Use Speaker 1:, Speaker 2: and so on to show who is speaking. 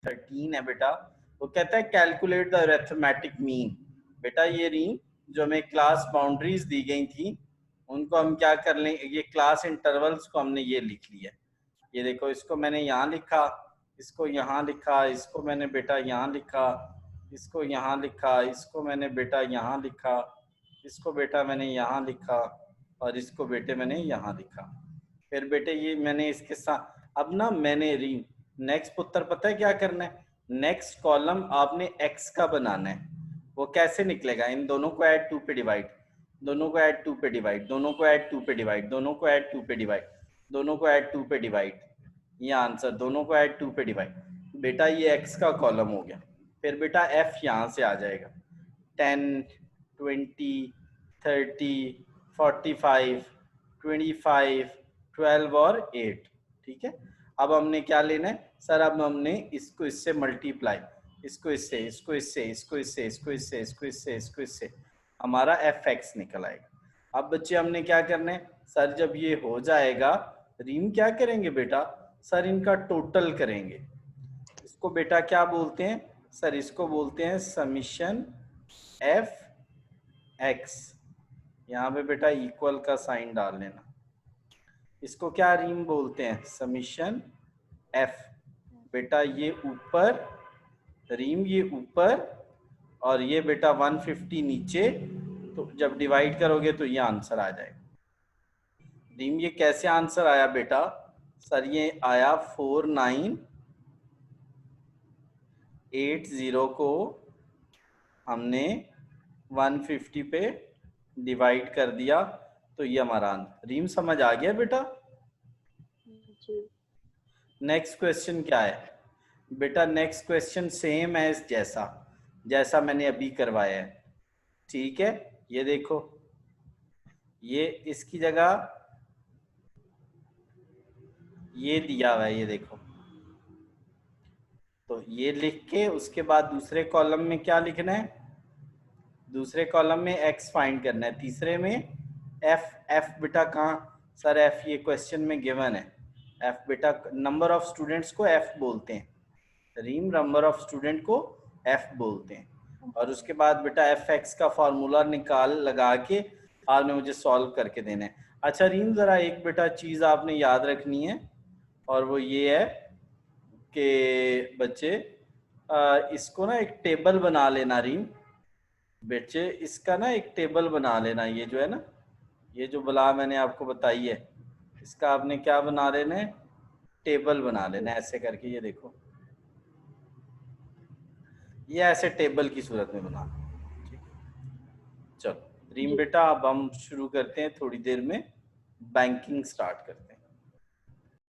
Speaker 1: 13 है बेटा, वो कहता है कैलकुलेट द अरिथमेटिक मीन। बेटा ये रीम जो हमें क्लास बाउंड्रीज दी गई थी उनको हम क्या कर लें, ये क्लास इंटरवल्स को हमने ये लिख लिया। ये देखो, इसको मैंने यहाँ लिखा, इसको यहाँ लिखा, इसको मैंने बेटा यहाँ लिखा, इसको यहाँ लिखा, इसको मैंने बेटा यहाँ लिखा, इसको बेटा मैंने यहाँ लिखा, और इसको बेटे मैंने यहाँ लिखा। फिर बेटे ये मैंने इसके साथ अब ना मैंने रीम नेक्स्ट उत्तर पता है क्या करना है, नेक्स्ट कॉलम आपने एक्स का बनाना है। वो कैसे निकलेगा, इन दोनों को ऐड 2 पे डिवाइड, दोनों को ऐड 2 पे डिवाइड, दोनों को ऐड 2 पे डिवाइड, दोनों को ऐड 2 पे डिवाइड, दोनों को ऐड 2 पे डिवाइड, ये आंसर दोनों को ऐड 2 पे डिवाइड। बेटा ये एक्स का कॉलम हो गया। फिर बेटा एफ यहाँ से आ जाएगा, 10 20 30 45 25 12 और 8। ठीक है, अब हमने क्या लेना है सर, अब हमने इसको इससे मल्टीप्लाई, इसको इससे, इसको इससे, इसको इससे, इसको इससे, इसको इससे, इसको इससे, हमारा एफ एक्स निकल आएगा। अब बच्चे हमने क्या करना है सर, जब ये हो जाएगा रीम क्या करेंगे बेटा सर, इनका टोटल करेंगे। इसको बेटा क्या बोलते हैं सर, इसको बोलते हैं समीशन एफ एक्स। यहाँ पे बेटा इक्वल का साइन डाल लेना। इसको क्या रीम बोलते हैं, समीशन एफ। बेटा ये ऊपर रीम, ये ऊपर, और ये बेटा 150 नीचे, तो जब डिवाइड करोगे तो ये आंसर आ जाएगा। रीम ये कैसे आंसर आया बेटा सर, ये आया 4980 को हमने 150 पे डिवाइड कर दिया, तो ये हमारा आंसर। रीम समझ आ गया बेटा? नेक्स्ट क्वेश्चन क्या है बेटा, नेक्स्ट क्वेश्चन सेम है जैसा जैसा मैंने अभी करवाया है। ठीक है, ये देखो, ये इसकी जगह ये दिया हुआ है, ये देखो, तो ये लिख के उसके बाद दूसरे कॉलम में क्या लिखना है, दूसरे कॉलम में x फाइंड करना है, तीसरे में f बेटा कहाँ सर, f ये क्वेश्चन में गिवन है। f बेटा नंबर ऑफ स्टूडेंट्स को f बोलते हैं, रीम नंबर ऑफ स्टूडेंट को f बोलते हैं। और उसके बाद बेटा fx का फॉर्मूला निकाल लगा के आपने मुझे सॉल्व करके देना है। अच्छा रीम जरा एक बेटा चीज आपने याद रखनी है, और वो ये है कि बच्चे इसको ना एक टेबल बना लेना रीम, बच्चे इसका ना एक टेबल बना लेना। ये जो है ना, ये जो बला मैंने आपको बताई है, इसका आपने क्या बना लेना है, टेबल बना लेना है ऐसे करके। ये देखो, ये ऐसे टेबल की सूरत में बना। ठीक, चलो रीम बेटा अब हम शुरू करते हैं, थोड़ी देर में बैंकिंग स्टार्ट करते हैं।